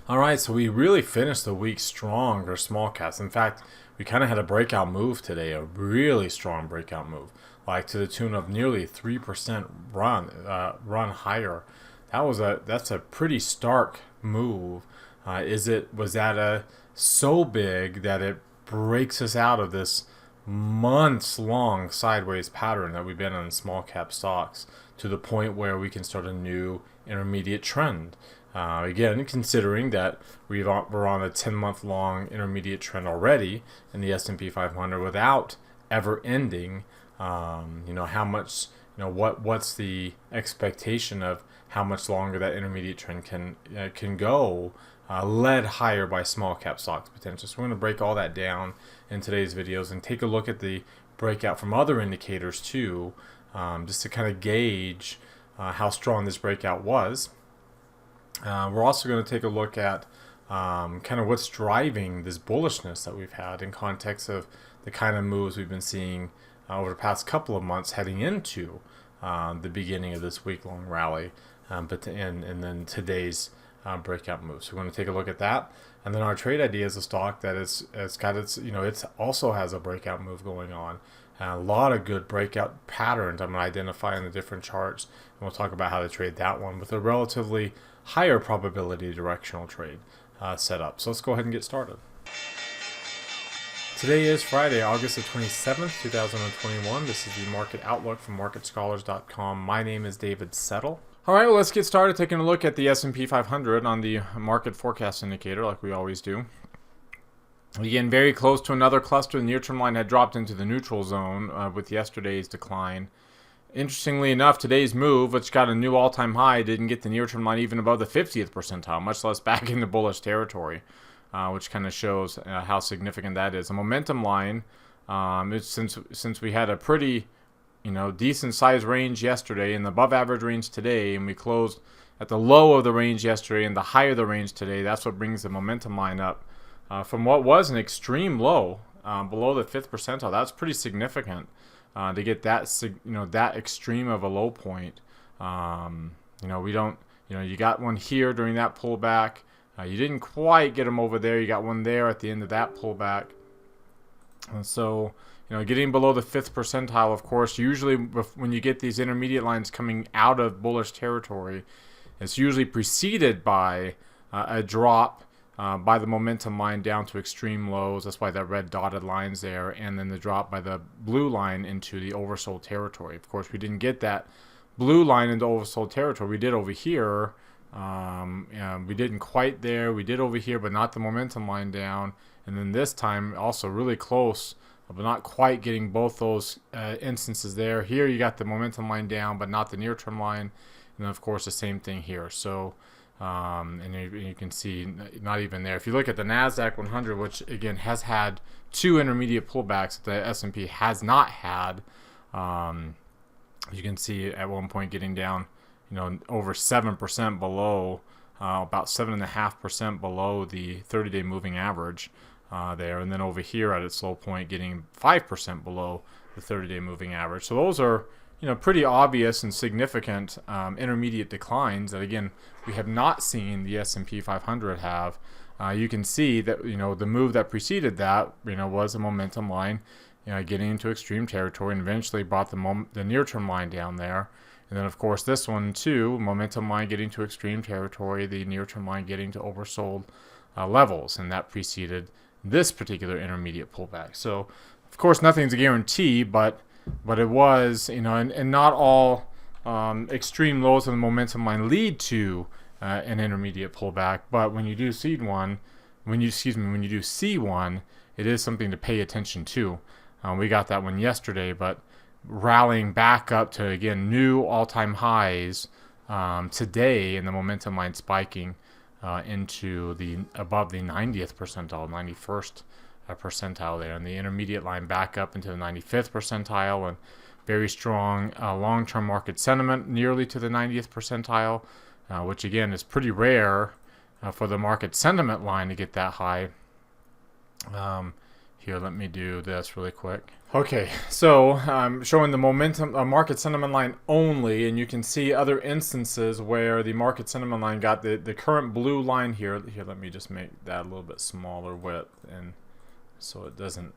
All right, so we really finished the week strong for small caps. In fact, we kind of had a breakout move today, a really strong breakout move, like to the tune of nearly 3% run higher. That's a pretty stark move. Was that so big that it breaks us out of this months long sideways pattern that we've been on small cap stocks to the point where we can start a new intermediate trend? Again, considering that we're on a 10-month long intermediate trend already in the S&P 500 without ever ending. How much, what's the expectation of how much longer that intermediate trend can go, led higher by small cap stocks potential. So we're going to break all that down in today's videos and take a look at the breakout from other indicators too, just to kind of gauge how strong this breakout was. We're also going to take a look at kind of what's driving this bullishness that we've had in context of the kind of moves we've been seeing over the past couple of months heading into the beginning of this week-long rally, and then today's breakout move. So we're going to take a look at that, and then our trade idea is a stock that it's got it also has a breakout move going on. A lot of good breakout patterns I'm going to identify in the different charts, and we'll talk about how to trade that one with a relatively higher probability directional trade setup. So let's go ahead and get started. Today is Friday, August the 27th, 2021. This is the Market Outlook from MarketScholars.com. My name is David Settle. All right, well, let's get started taking a look at the S&P 500 on the market forecast indicator like we always do. Again, very close to another cluster. The near-term line had dropped into the neutral zone with yesterday's decline. Interestingly enough, today's move, which got a new all-time high, didn't get the near-term line even above the 50th percentile, much less back into bullish territory, which kind of shows how significant that is. A momentum line, since we had a pretty, decent size range yesterday and the above-average range today, and we closed at the low of the range yesterday and the high of the range today, that's what brings the momentum line up from what was an extreme low below the 5th percentile. That's pretty significant. To get that, that extreme of a low point, we don't, you got one here during that pullback. You didn't quite get them over there. You got one there at the end of that pullback. And so, getting below the 5th percentile, of course, usually when you get these intermediate lines coming out of bullish territory, it's usually preceded by a drop by the momentum line down to extreme lows. That's why that red dotted line's there, and then the drop by the blue line into the oversold territory. Of course, we didn't get that blue line into oversold territory. We did over here. We didn't quite there. We did over here, but not the momentum line down. And then this time, also really close, but not quite getting both those instances there. Here you got the momentum line down, but not the near-term line. And then, of course, the same thing here. So and you can see not even there. If you look at the NASDAQ 100, which again has had two intermediate pullbacks that the S&P has not had, you can see at one point getting down, over 7% below, about 7.5% below the 30-day moving average there, and then over here at its low point getting 5% below the 30-day moving average. So those are pretty obvious and significant intermediate declines that, again, we have not seen the S&P 500 have. You can see that, the move that preceded that, was a momentum line, getting into extreme territory and eventually brought the near-term line down there. And then, of course, this one, too, momentum line getting to extreme territory, the near-term line getting to oversold levels, and that preceded this particular intermediate pullback. So, of course, nothing's a guarantee, but it was, and not all extreme lows of the momentum line lead to an intermediate pullback. But when you do see one, it is something to pay attention to. We got that one yesterday, but rallying back up to, again, new all-time highs today, and the momentum line spiking into above the 90th percentile, 91st percentile there, and the intermediate line back up into the 95th percentile, and very strong long-term market sentiment nearly to the 90th percentile, which again is pretty rare for the market sentiment line to get that high. Here, let me do this really quick. Okay, so I'm showing the momentum market sentiment line only, and you can see other instances where the market sentiment line got the current blue line here. Here, let me just make that a little bit smaller width, and so it doesn't.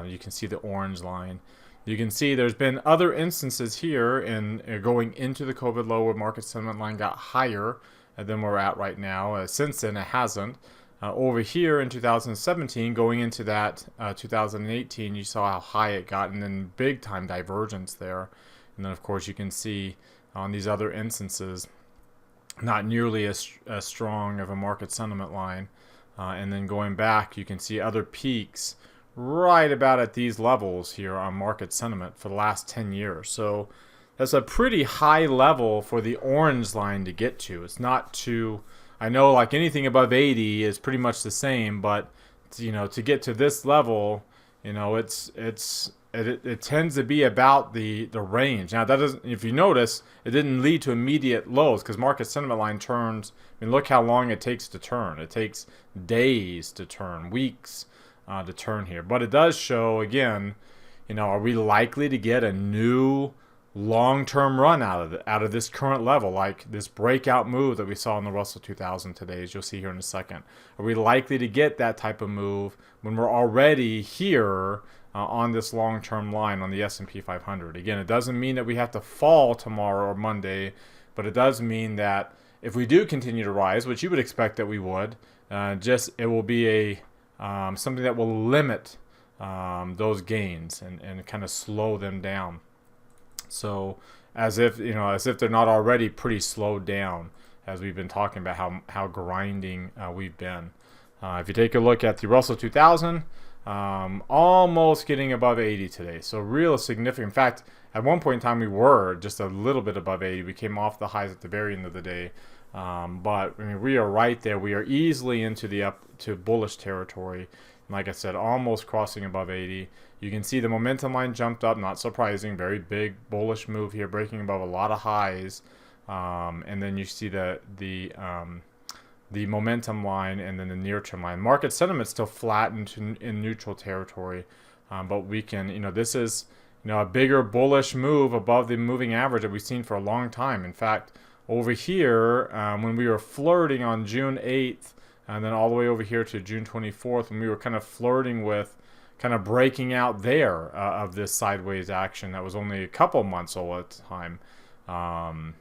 You can see the orange line. You can see there's been other instances here in going into the COVID low where market sentiment line got higher than we're at right now. Since then, it hasn't. Over here in 2017, going into that 2018, you saw how high it got, and then big time divergence there. And then, of course, you can see on these other instances, not nearly as strong of a market sentiment line. And then going back, you can see other peaks right about at these levels here on market sentiment for the last 10 years. So that's a pretty high level for the orange line to get to. It's not too... I know like anything above 80 is pretty much the same, but you know, to get to this level, you know, it tends to be about the range. Now that doesn't, if you notice, it didn't lead to immediate lows because market sentiment line turns. I mean, look how long it takes to turn. It takes days to turn, weeks to turn here. But it does show again, you know, are we likely to get a new long-term run out of this current level, like this breakout move that we saw in the Russell 2000 today, as you'll see here in a second? Are we likely to get that type of move when we're already here on this long-term line on the S&P 500? Again, it doesn't mean that we have to fall tomorrow or Monday, but it does mean that if we do continue to rise, which you would expect that we would, it will be a something that will limit those gains and kind of slow them down. So as if they're not already pretty slowed down, as we've been talking about how grinding we've been. If you take a look at the Russell 2000, almost getting above 80 today. So real significant. In fact, at one point in time we were just a little bit above 80. We came off the highs at the very end of the day. But I mean, we are right there. We are easily into the up to bullish territory. Like I said, almost crossing above 80. You can see the momentum line jumped up, not surprising. Very big bullish move here, breaking above a lot of highs. And then you see the momentum line and then the near-term line. Market sentiment still flattened in neutral territory. But we can, you know, this is, you know, a bigger bullish move above the moving average that we've seen for a long time. In fact, over here, when we were flirting on June 8th, and then all the way over here to June 24th, when we were kind of flirting with kind of breaking out there of this sideways action that was only a couple months old at the time.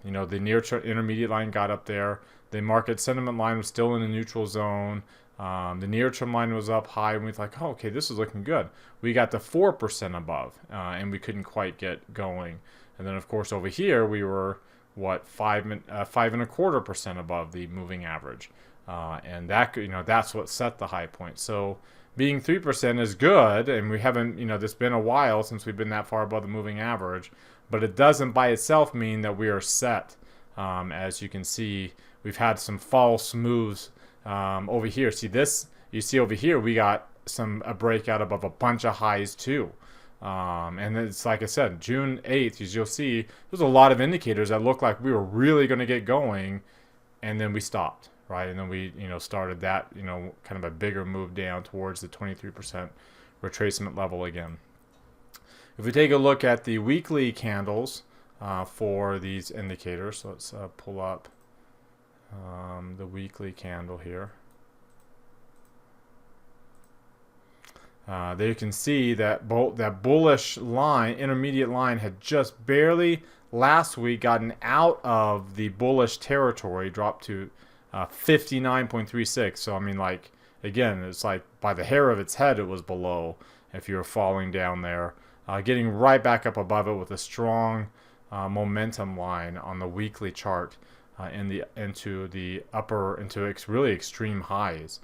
You know, the intermediate line got up there. The market sentiment line was still in a neutral zone. The near-term line was up high, and we thought, oh, okay, this is looking good. We got to 4% above, and we couldn't quite get going. And then, of course, over here, we were, what, 5.25% above the moving average. And that, you know, that's what set the high point. So being 3% is good, and we haven't, you know, it's been a while since we've been that far above the moving average, but it doesn't by itself mean that we are set. As you can see, we've had some false moves over here. See this? You see over here, we got a breakout above a bunch of highs too. And it's like I said, June 8th, as you'll see, there's a lot of indicators that look like we were really going to get going, and then we stopped. Right, and then we, you know, started that, you know, kind of a bigger move down towards the 23% retracement level again. If we take a look at the weekly candles for these indicators, so let's pull up the weekly candle here. There you can see that that bullish line, intermediate line, had just barely last week gotten out of the bullish territory, dropped to 59.36. So I mean, like, again, it's like by the hair of its head it was below if you were falling down there, getting right back up above it with a strong momentum line on the weekly chart into really extreme highs.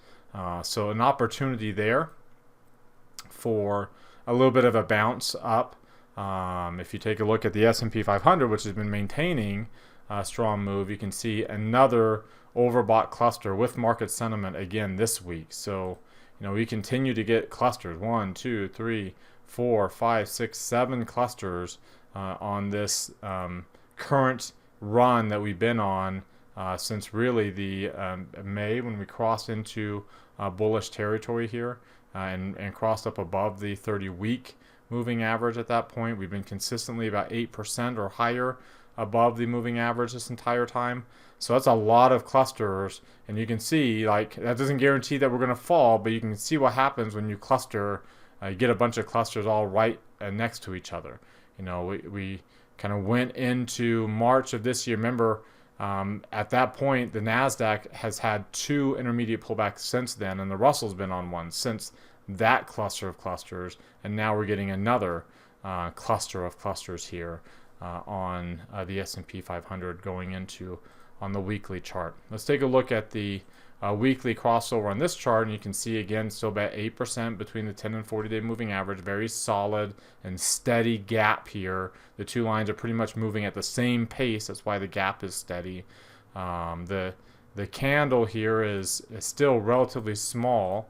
So an opportunity there for a little bit of a bounce up. If you take a look at the S&P 500, which has been maintaining a strong move, you can see another overbought cluster with market sentiment again this week. So, you know, we continue to get clusters, 1, 2, 3, 4, 5, 6, 7 clusters on this current run that we've been on since really the May, when we crossed into bullish territory here. and crossed up above the 30-week moving average at that point. We've been consistently about 8% or higher above the moving average this entire time. So that's a lot of clusters, and you can see, like, that doesn't guarantee that we're going to fall, but you can see what happens when you cluster. You get a bunch of clusters all right next to each other. You know, we kind of went into March of this year. Remember, at that point, the NASDAQ has had 2 intermediate pullbacks since then, and the Russell's been on one since that cluster of clusters, and now we're getting another cluster of clusters here on the S&P 500 going into on the weekly chart. Let's take a look at the weekly crossover on this chart, and you can see again still about 8% between the 10 and 40-day moving average. Very solid and steady gap here. The two lines are pretty much moving at the same pace. That's why the gap is steady. The candle here is still relatively small.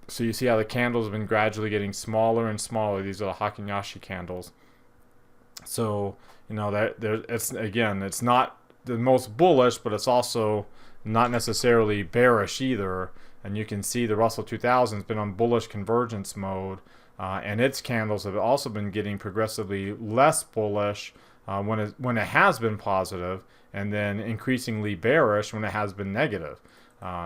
So you see how the candles have been gradually getting smaller and smaller. These are the Hakinyashi candles. So, you know, it's not the most bullish, but it's also not necessarily bearish either. And you can see the Russell 2000 has been on bullish convergence mode, and its candles have also been getting progressively less bullish when it has been positive, and then increasingly bearish when it has been negative.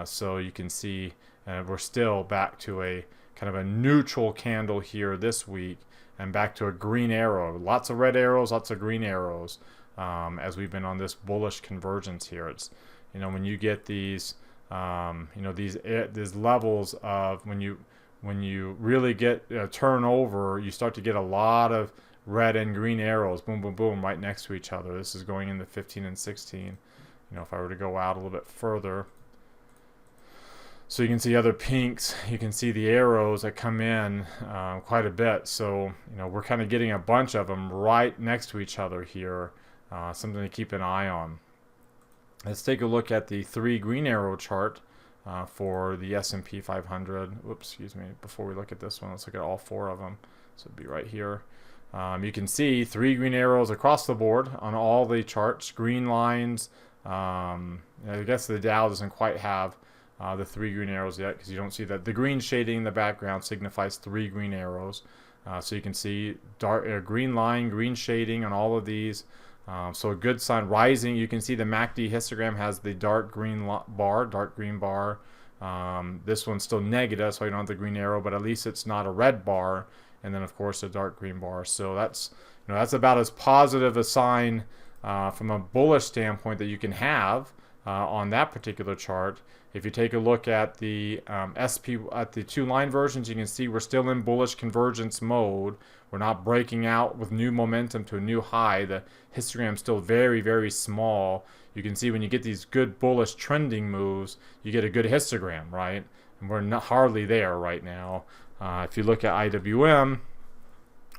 So you can see we're still back to a kind of a neutral candle here this week, and back to a green arrow. Lots of red arrows, lots of green arrows, as we've been on this bullish convergence here. It's, you know, when you get these, these levels of when you really get a turnover, you start to get a lot of red and green arrows, boom, boom, boom, right next to each other. This is going into 15 and 16. You know, if I were to go out a little bit further. So you can see other pinks. You can see the arrows that come in quite a bit. So, you know, we're kind of getting a bunch of them right next to each other here. Something to keep an eye on. Let's take a look at the 3 green arrow chart for the S&P 500. Whoops, excuse me. Before we look at this one, let's look at all 4 of them. So it'd be right here. You can see 3 green arrows across the board on all the charts. Green lines. I guess the Dow doesn't quite have the 3 green arrows yet, because you don't see that. The green shading in the background signifies 3 green arrows. So you can see dark green line, green shading on all of these. So a good sign. Rising, you can see the MACD histogram has the dark green bar. This one's still negative, so you don't have the green arrow, but at least it's not a red bar. And then of course a dark green bar. So that's, you know, that's about as positive a sign from a bullish standpoint that you can have on that particular chart. If you take a look at the at the 2 line versions, you can see we're still in bullish convergence mode. We're not breaking out with new momentum to a new high. The histogram is still very, very small. You can see when you get these good bullish trending moves, you get a good histogram, right? And we're not hardly there right now. If you look at IWM,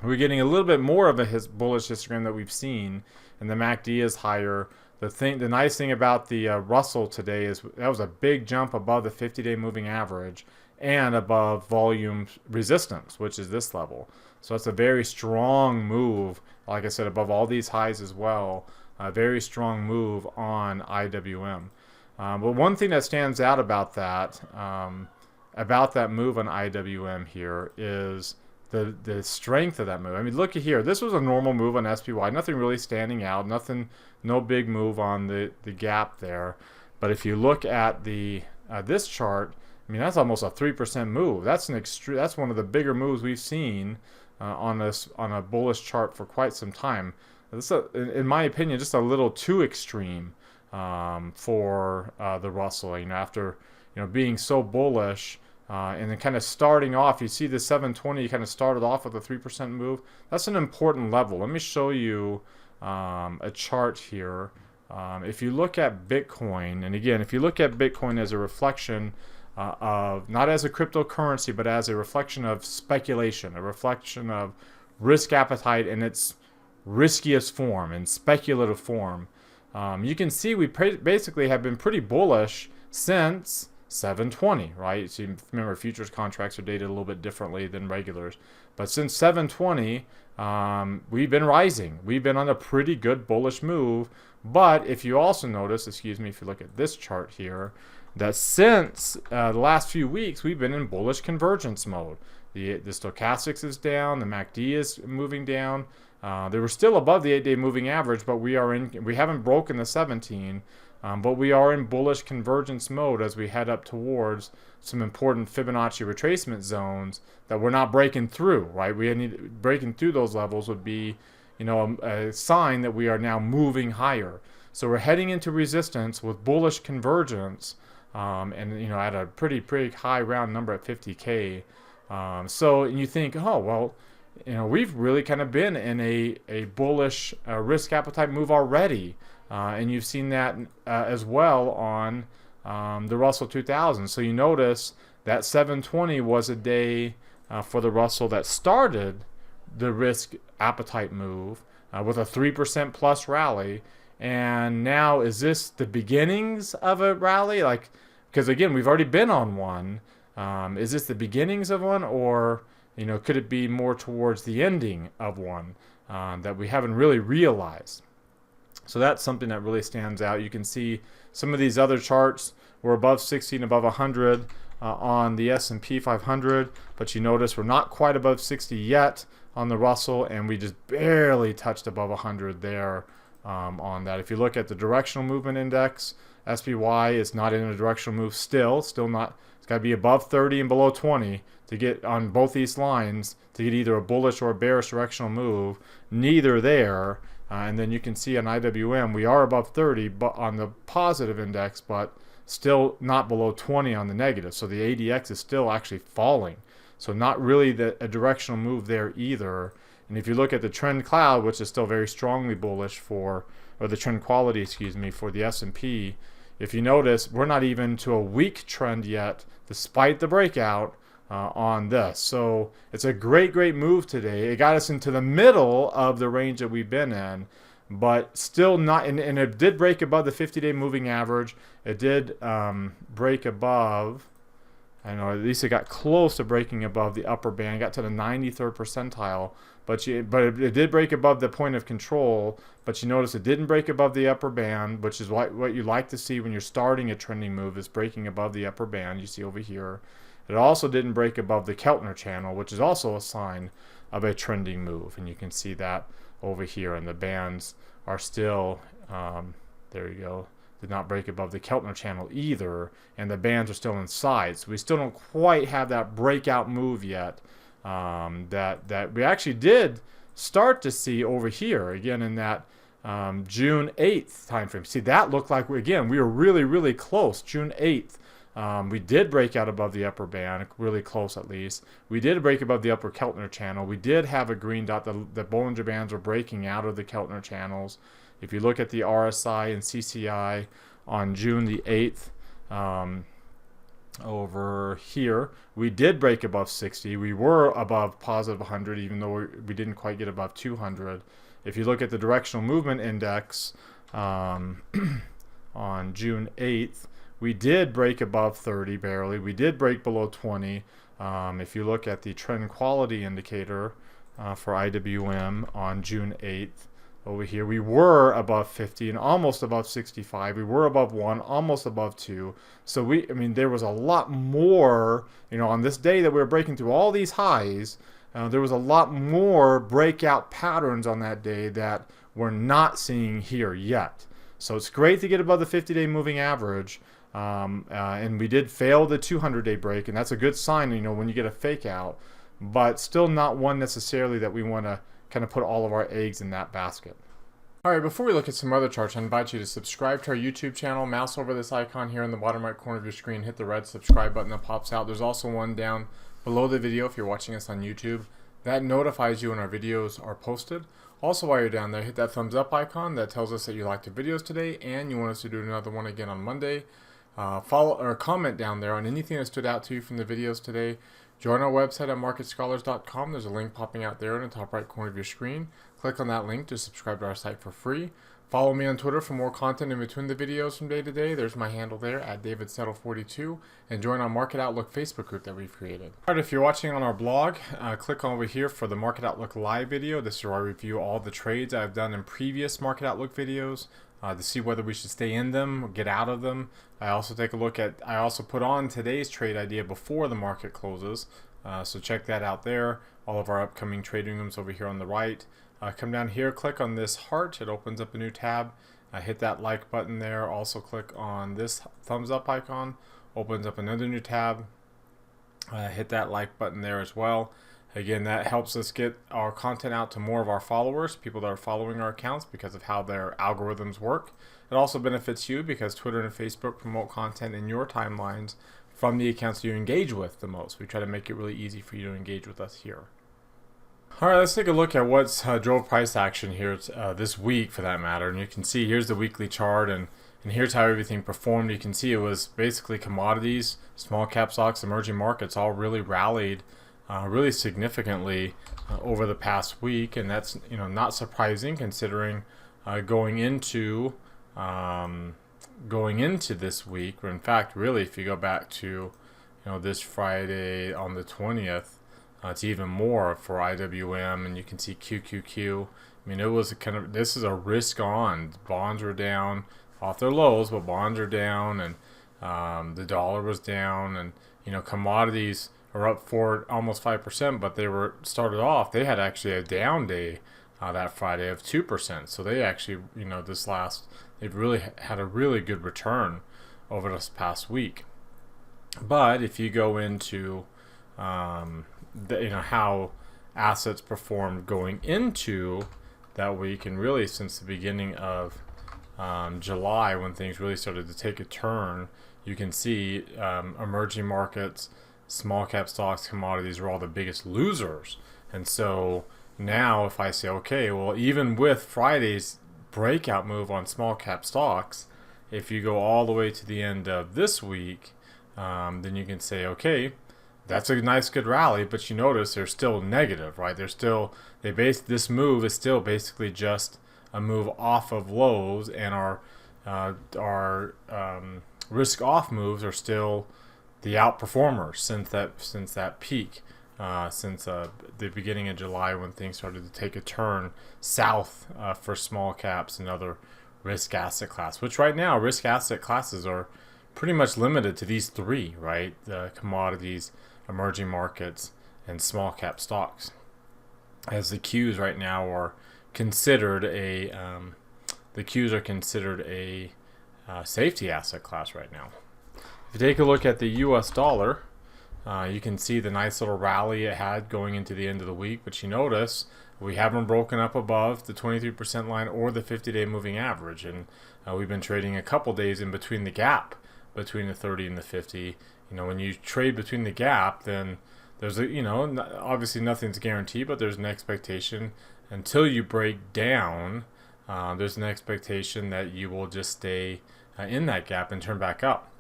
we're getting a little bit more of a bullish histogram that we've seen, and the MACD is higher. The nice thing about the Russell today is that was a big jump above the 50-day moving average and above volume resistance, which is this level. So it's a very strong move, like I said, above all these highs as well. A very strong move on IWM. But one thing that stands out about that move on IWM here is the strength of that move. I mean, look at here. This was a normal move on SPY. Nothing really standing out. No big move on the gap there. But if you look at this chart, I mean, that's almost a 3% move. That's one of the bigger moves we've seen on a bullish chart for quite some time. This is, in my opinion, just a little too extreme for the Russell. You know, after being so bullish. And then kind of starting off, you see the 720 kind of started off with a 3% move. That's an important level. Let me show you a chart here. If you look at Bitcoin, and again, if you look at Bitcoin as a reflection of, not as a cryptocurrency, but as a reflection of speculation, a reflection of risk appetite in its riskiest form, in speculative form, you can see we basically have been pretty bullish since 720, right? So you remember, futures contracts are dated a little bit differently than regulars, but since 720, we've been rising. We've been on a pretty good bullish move. But if you also notice, if you look at this chart here, that since the last few weeks we've been in bullish convergence mode. The stochastics is down, the MACD is moving down. They were still above the 8-day moving average, but we haven't broken the 17, but we are in bullish convergence mode as we head up towards some important Fibonacci retracement zones that we're not breaking through, right? Breaking through those levels would be, a sign that we are now moving higher. So we're heading into resistance with bullish convergence, and at a pretty high round number at 50K. So you think, oh well, we've really kind of been in a bullish risk appetite move already, and you've seen that as well on the Russell 2000. So you notice that 720 was a day for the Russell that started the risk appetite move with a 3% plus rally. And now, is this the beginnings of a rally? Because again, we've already been on one. Is this the beginnings of one, or could it be more towards the ending of one that we haven't really realized? So that's something that really stands out. You can see some of these other charts were above 60 and above 100 on the S&P 500, but you notice we're not quite above 60 yet on the Russell, and we just barely touched above 100 there on that. If you look at the directional movement index, SPY is not in a directional move still not. It's got to be above 30 and below 20 to get on both these lines to get either a bullish or a bearish directional move. Neither there. And then you can see on IWM we are above 30 but on the positive index, but still not below 20 on the negative. So the ADX is still actually falling. So not really a directional move there either. And if you look at the trend cloud, which is still very strongly bullish or the trend quality, for the S&P, if you notice, we're not even to a weak trend yet, despite the breakout on this. So it's a great move today. It got us into the middle of the range that we've been in, but still not. And it did break above the 50-day moving average. It did break above. I know, at least it got close to breaking above the upper band. It got to the 93rd percentile, but it did break above the point of control. But you notice it didn't break above the upper band, which is what you like to see when you're starting a trending move, is breaking above the upper band. You see over here. It also didn't break above the Keltner channel, which is also a sign of a trending move, and you can see that over here. And the bands are still there. You go. Did not break above the Keltner channel either, and the bands are still inside. So we still don't quite have that breakout move yet that we actually did start to see over here again in that June 8th time frame. See, that looked like we were really close. June 8th. We did break out above the upper band, really close at least. We did break above the upper Keltner channel. We did have a green dot. The Bollinger Bands were breaking out of the Keltner channels. If you look at the RSI and CCI on June the 8th, over here, we did break above 60. We were above positive 100, even though we didn't quite get above 200. If you look at the directional movement index on June 8th, we did break above 30 barely. We did break below 20. If you look at the trend quality indicator for IWM on June 8th, over here, we were above 50 and almost above 65. We were above 1, almost above 2. So there was a lot more, on this day that we were breaking through all these highs. There was a lot more breakout patterns on that day that we're not seeing here yet. So it's great to get above the 50-day moving average. And we did fail the 200-day break, and that's a good sign, when you get a fake out. But still not one necessarily that we want to kind of put all of our eggs in that basket. Alright, before we look at some other charts, I invite you to subscribe to our YouTube channel. Mouse over this icon here in the bottom right corner of your screen. Hit the red subscribe button that pops out. There's also one down below the video if you're watching us on YouTube. That notifies you when our videos are posted. Also, while you're down there, hit that thumbs up icon. That tells us that you liked the videos today and you want us to do another one again on Monday. Follow or comment down there on anything that stood out to you from the videos today. Join our website at marketscholars.com. There's a link popping out there in the top right corner of your screen. Click on that link to subscribe to our site for free. Follow me on Twitter for more content in between the videos from day to day. There's my handle there at DavidSettle42. And join our Market Outlook Facebook group that we've created. All right, if you're watching on our blog, click over here for the Market Outlook live video. This is where I review all the trades I've done in previous Market Outlook videos. to see whether we should stay in them or get out of them. I also put on today's trade idea before the market closes. So check that out there. All of our upcoming trading rooms over here on the right. Come down here, click on this heart. It opens up a new tab. Hit that like button there. Also click on this thumbs up icon. Opens up another new tab. Hit that like button there as well. Again, that helps us get our content out to more of our followers, people that are following our accounts because of how their algorithms work. It also benefits you because Twitter and Facebook promote content in your timelines from the accounts you engage with the most. We try to make it really easy for you to engage with us here. All right, let's take a look at what's drove price action here this week, for that matter. And you can see here's the weekly chart, and here's how everything performed. You can see it was basically commodities, small cap stocks, emerging markets all really rallied really significantly over the past week, and that's not surprising considering going into this week. Or in fact, really, if you go back to this Friday on the 20th. It's even more for IWM, and you can see QQQ. I mean, it was this is a risk on. Bonds were down off their lows, but bonds are down, and the dollar was down, and commodities are up for almost 5%, but they had actually a down day that Friday of 2%. So they actually, they've really had a really good return over this past week. But if you go into how assets performed going into that week, and really since the beginning of July, when things really started to take a turn, you can see emerging markets, small cap stocks, commodities are all the biggest losers. And so now if I say, okay, well, even with Friday's breakout move on small cap stocks, if you go all the way to the end of this week, then you can say, okay, that's a nice good rally, but you notice they're still negative, right? This move is still basically just a move off of lows, and our risk off moves are still the outperformers since that peak, since the beginning of July, when things started to take a turn south for small caps and other risk asset class. Which right now risk asset classes are pretty much limited to these three, right? The commodities, emerging markets, and small cap stocks, as the Qs right now are considered a safety asset class right now. If you take a look at the U.S. dollar, you can see the nice little rally it had going into the end of the week, but you notice we haven't broken up above the 23% line or the 50-day moving average, and we've been trading a couple days in between the gap between the 30 and the 50. When you trade between the gap, then there's obviously nothing's guaranteed, but there's an expectation until you break down. There's an expectation that you will just stay in that gap and turn back up.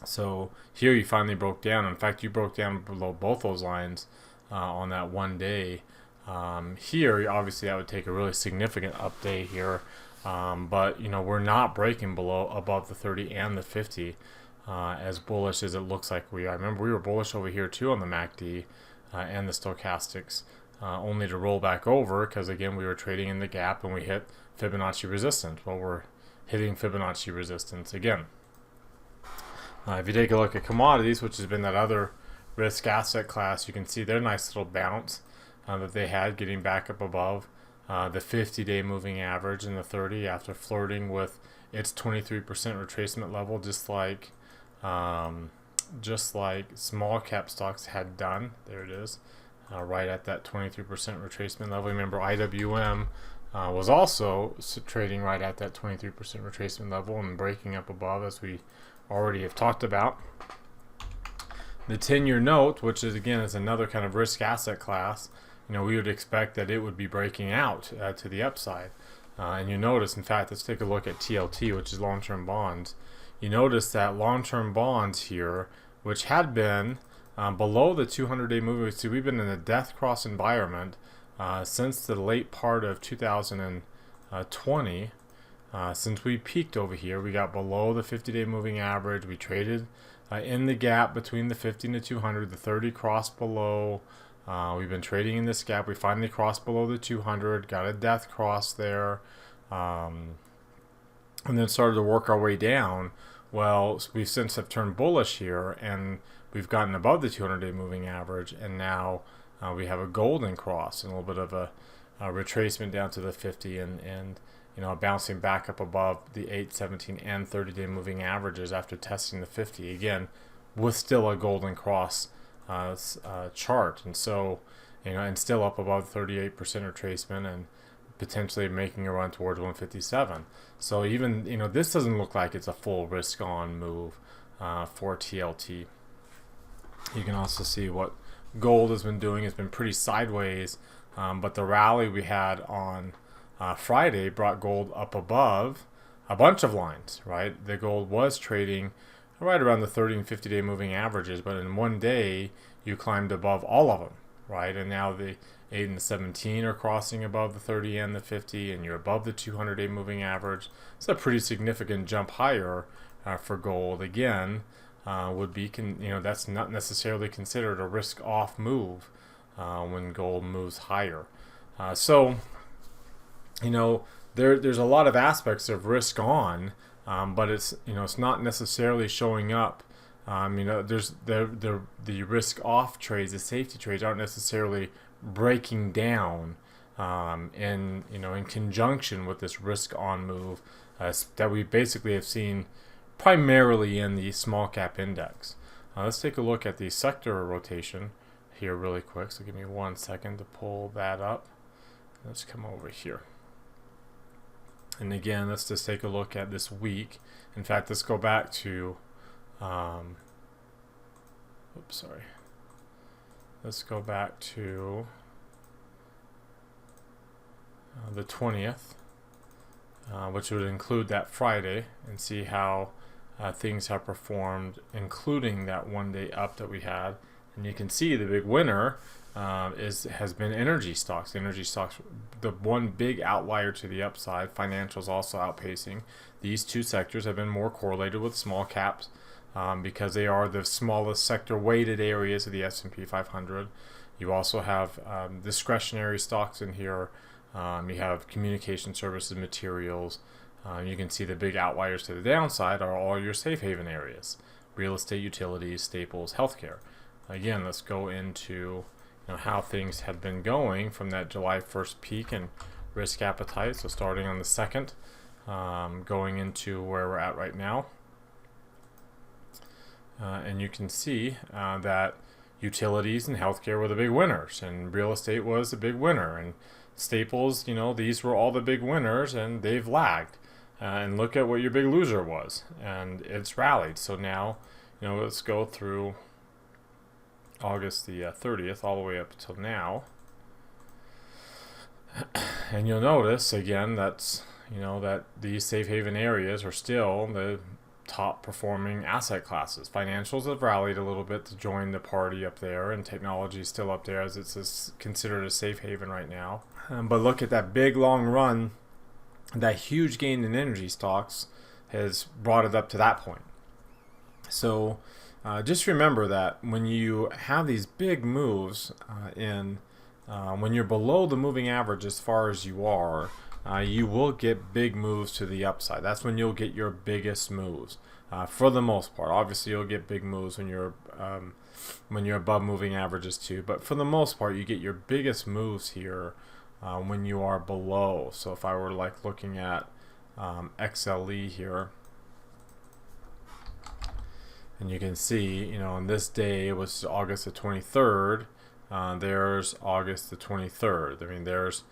So here you finally broke down. In fact, you broke down below both those lines on that one day. Here, obviously, that would take a really significant up day here. But we're not breaking above the 30 and the 50. As bullish as it looks like we are. Remember, we were bullish over here too on the MACD and the stochastics, only to roll back over because, again, we were trading in the gap and we hit Fibonacci resistance. Well, we're hitting Fibonacci resistance again. If you take a look at commodities, which has been that other risk asset class, you can see their nice little bounce that they had, getting back up above the 50-day moving average and the 30 after flirting with its 23% retracement level, just like small cap stocks had done. There it is, right at that 23% retracement level. Remember, IWM was also trading right at that 23% retracement level and breaking up above, as we already have talked about. The 10-year note, which is another kind of risk asset class, we would expect that it would be breaking out to the upside. And you notice, in fact, let's take a look at TLT, which is long-term bonds. You notice that long-term bonds here, which had been below the 200-day moving average, we've been in a death cross environment since the late part of 2020. Since we peaked over here, we got below the 50-day moving average. We traded in the gap between the 50 and the 200. The 30 crossed below. We've been trading in this gap. We finally crossed below the 200. Got a death cross there. and then started to work our way down. Well, we've since have turned bullish here, and we've gotten above the 200-day moving average, and now we have a golden cross and a little bit of a retracement down to the 50, and bouncing back up above the 8, 17, and 30-day moving averages after testing the 50 again, with still a golden cross chart, and so and still up above 38% retracement and potentially making a run towards 157. So even this doesn't look like it's a full risk on move for TLT. You can also see what gold has been doing. It's been pretty sideways, but the rally we had on Friday brought gold up above a bunch of lines, right? The gold was trading right around the 30 and 50-day moving averages, but in one day you climbed above all of them, right? And now the 8 and the 17 are crossing above the 30 and the 50, and you're above the 200-day moving average. It's a pretty significant jump higher for gold. Again, would be that's not necessarily considered a risk-off move when gold moves higher. So there's a lot of aspects of risk on, but it's not necessarily showing up. There's the risk off trades, the safety trades aren't necessarily breaking down in conjunction with this risk on move that we basically have seen primarily in the small cap index. Let's take a look at the sector rotation here really quick. So give me 1 second to pull that up. Let's come over here. And again, let's just take a look at this week. In fact, let's go back to let's go back to the 20th, which would include that Friday, and see how things have performed, including that 1 day up that we had. And you can see the big winner has been energy stocks. Energy stocks, the one big outlier to the upside. Financials also outpacing. These two sectors have been more correlated with small caps because they are the smallest sector weighted areas of the S&P 500. You also have discretionary stocks in here. You have communication services, materials. You can see the big outliers to the downside are all your safe haven areas: real estate, utilities, staples, healthcare. Again, let's go into how things have been going from that July 1st peak and risk appetite. So starting on the 2nd, going into where we're at right now. And you can see that utilities and healthcare were the big winners, and real estate was the big winner, and staples, these were all the big winners, and they've lagged. And look at what your big loser was, and it's rallied. So now, let's go through August the 30th all the way up until now, and you'll notice again that's that these safe haven areas are still the top performing asset classes. Financials have rallied a little bit to join the party up there, and technology is still up there as it's considered a safe haven right now. But look at that big long run. That huge gain in energy stocks has brought it up to that point. So just remember that when you have these big moves when you're below the moving average as far as you are, you will get big moves to the upside. That's when you'll get your biggest moves. For the most part, obviously you'll get big moves when you're above moving averages too. But for the most part, you get your biggest moves here when you are below. So if I were looking at XLE here, and you can see, on this day it was August the 23rd. There's August the 23rd. I mean, there's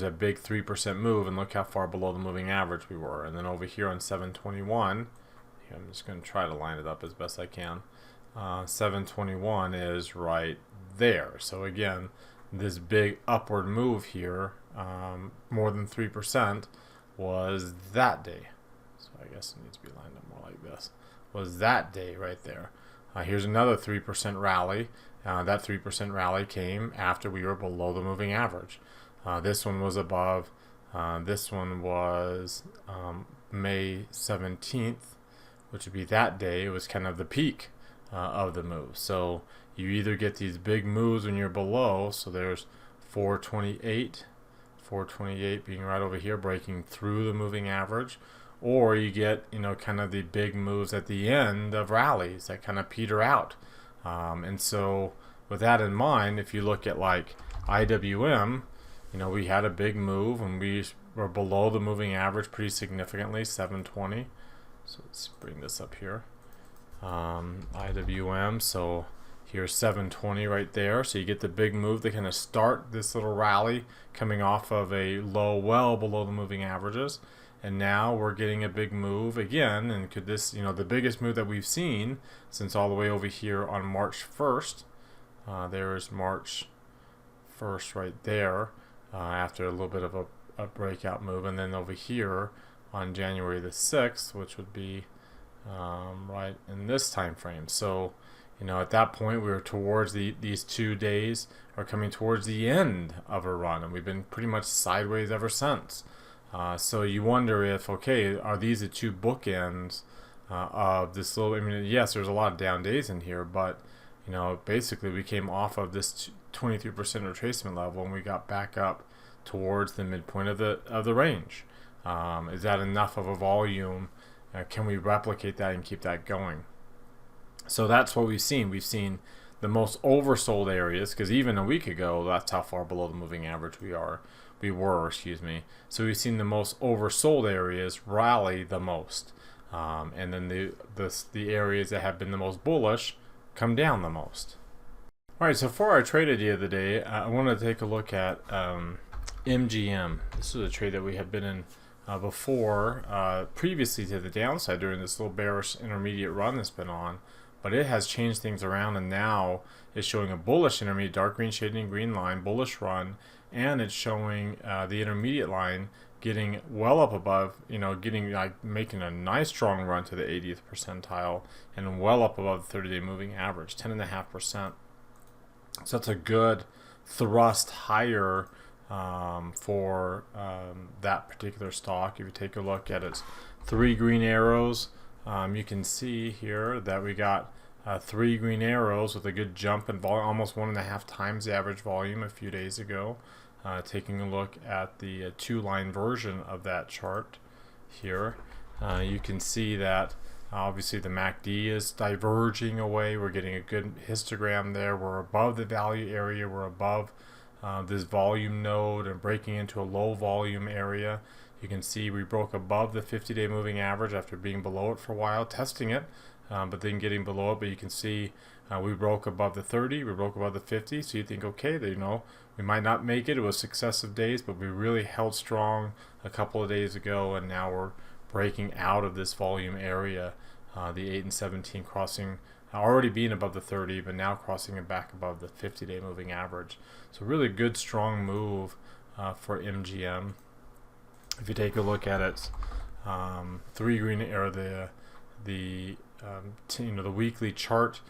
a big 3% move, and look how far below the moving average we were. And then over here on 721, I'm just going to try to line it up as best I can. 721 is right there. So again, this big upward move here, more than 3%, was that day. So I guess it needs to be lined up more like this. Was that day right there. Here's another 3% rally. That 3% rally came after we were below the moving average. This one was above. This one was May 17th, which would be that day. It was kind of the peak of the move. So you either get these big moves when you're below. So there's 428 being right over here, breaking through the moving average, or you get, kind of the big moves at the end of rallies that kind of peter out. And so with that in mind, if you look at like IWM, we had a big move and we were below the moving average pretty significantly, 720. So let's bring this up here. IWM, so here's 720 right there. So you get the big move to kind of start this little rally coming off of a low well below the moving averages. And now we're getting a big move again. And could this, the biggest move that we've seen since all the way over here on March 1st. There's March 1st right there, after a little bit of a breakout move. And then over here on January the 6th, which would be right in this time frame. So, at that point, we were towards these 2 days are coming towards the end of a run, and we've been pretty much sideways ever since. So you wonder if, okay, are these the two bookends of this little? I mean, yes, there's a lot of down days in here, but basically we came off of this 23% retracement level, and we got back up towards the midpoint of the range. Is that enough of a volume? Can we replicate that and keep that going? So that's what we've seen. We've seen the most oversold areas, because even a week ago, that's how far below the moving average we were. So we've seen the most oversold areas rally the most, and then the areas that have been the most bullish come down the most. All right. So for our trade idea of the day, I want to take a look at MGM. This is a trade that we had been in before, previously to the downside during this little bearish intermediate run that's been on, but it has changed things around and now is showing a bullish intermediate, dark green shading green line, bullish run, and it's showing the intermediate line getting well up above, making a nice strong run to the 80th percentile and well up above the 30-day moving average, 10.5%. So that's a good thrust higher for that particular stock. If you take a look at its 3 green arrows, you can see here that we got 3 green arrows with a good jump in volume, almost 1.5 times the average volume a few days ago. Taking a look at the 2-line version of that chart here, you can see that obviously the MACD is diverging away. We're getting a good histogram there. We're above the value area. We're above this volume node and breaking into a low volume area. You can see we broke above the 50-day moving average after being below it for a while, testing it, but then getting below it. But you can see we broke above the 30, we broke above the 50. So you think, okay, we might not make it. It was successive days, but we really held strong a couple of days ago, and now we're breaking out of this volume area. The 8 and 17 crossing, already being above the 30, but now crossing it back above the 50-day moving average. So really good, strong move for MGM. If you take a look at its 3 green or the weekly chart,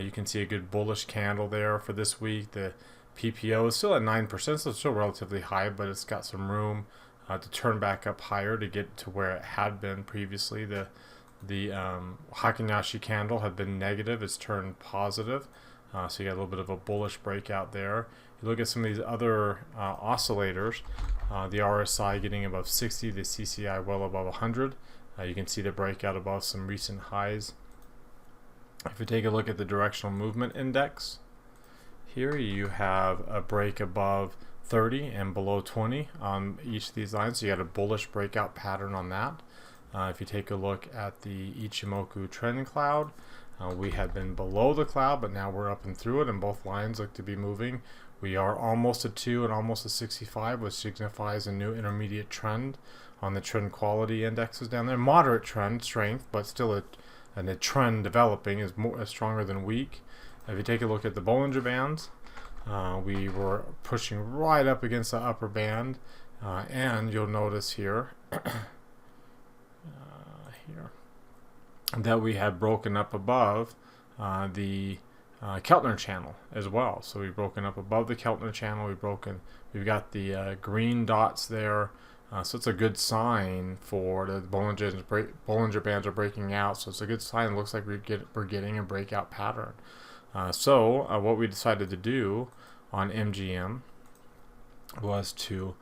you can see a good bullish candle there for this week. The PPO is still at 9%, so it's still relatively high, but it's got some room to turn back up higher to get to where it had been previously. The Hakinashi candle had been negative. It's turned positive. So you got a little bit of a bullish breakout there. You look at some of these other oscillators, the RSI getting above 60, the CCI well above 100. You can see the breakout above some recent highs. If you take a look at the directional movement index, here you have a break above 30 and below 20 on each of these lines. So you got a bullish breakout pattern on that. If you take a look at the Ichimoku trend cloud, we had been below the cloud, but now we're up and through it, and both lines look to be moving. We are almost a 2 and almost a 65, which signifies a new intermediate trend on the trend quality indexes down there. Moderate trend strength, but still a trend developing is stronger than weak. If you take a look at the Bollinger Bands, we were pushing right up against the upper band, and you'll notice here that we had broken up above the Keltner channel as well. So we've broken up above the Keltner channel. We've got the green dots there. So it's a good sign for the Bollinger Bands are breaking out. So it's a good sign. It looks like we're getting a breakout pattern. So what we decided to do on MGM was to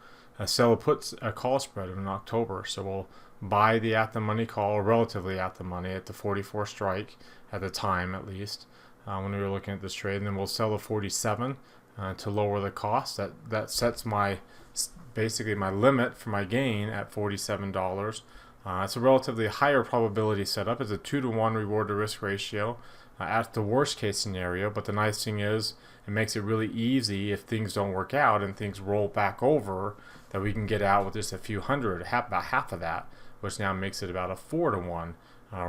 sell a call spread in October. So buy the at the money call, or relatively at the money, at the 44 strike at the time at least, when we were looking at this trade, and then we'll sell the 47 to lower the cost. That sets my basically my limit for my gain at $47. It's a relatively higher probability setup. It's a 2-to-1 reward to risk ratio at the worst case scenario, but the nice thing is it makes it really easy if things don't work out and things roll back over, that we can get out with just a few hundred, about half of that, which now makes it about a 4-to-1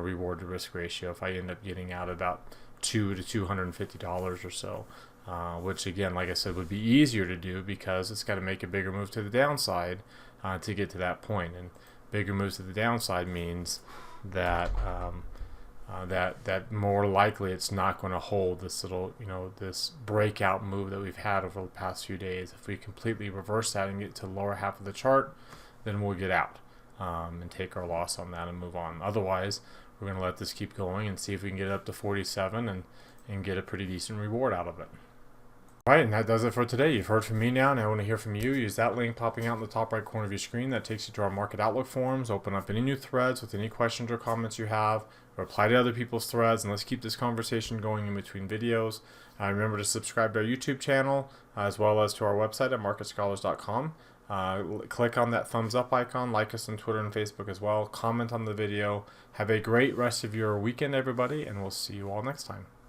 reward to risk ratio if I end up getting out about $200 to $250 or so, which again, like I said, would be easier to do because it's got to make a bigger move to the downside to get to that point. And bigger moves to the downside means that that more likely it's not going to hold this little, this breakout move that we've had over the past few days. If we completely reverse that and get to the lower half of the chart, then we'll get out and take our loss on that and move on. Otherwise, we're going to let this keep going and see if we can get it up to 47 and get a pretty decent reward out of it. All right, and that does it for today. You've heard from me now, and I want to hear from you. Use that link popping out in the top right corner of your screen. That takes you to our Market Outlook forums. Open up any new threads with any questions or comments you have. Reply to other people's threads, and let's keep this conversation going in between videos. Remember to subscribe to our YouTube channel, as well as to our website at marketscholars.com. Click on that thumbs up icon, like us on Twitter and Facebook as well, comment on the video. Have a great rest of your weekend, everybody, and we'll see you all next time.